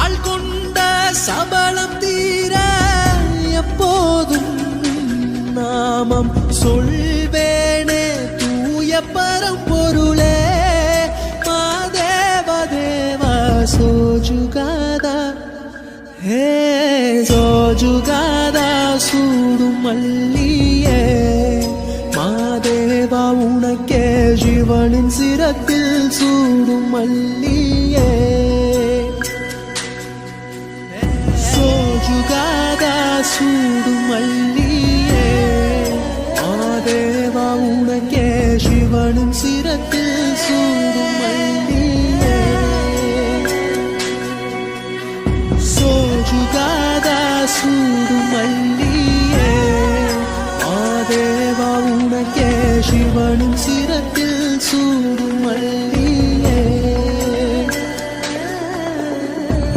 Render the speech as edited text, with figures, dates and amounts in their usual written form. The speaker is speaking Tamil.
ஆள் கொண்ட சபலம் தீர எப்போதும் நாமம் சொல்வேனே தூய பரம்பொருளே மாதேவ தேவா சோஜுகாதா ஹே சோஜுகாதா சூடும் மல்லியே மாதேவா உனக்கே ஜீவனின் சிரத்தில் சூடும் மல்லியே சோஜுகாதா சூடும் மல்லியே மாதேவா உனக்கே ஜீவனின் சிரத்தில் சூடும் மல்லியே சோஜுகாதா சூடும் மல்லியே மாதேவா உனக்கே சிவனும் சிரத்தில் சூடும்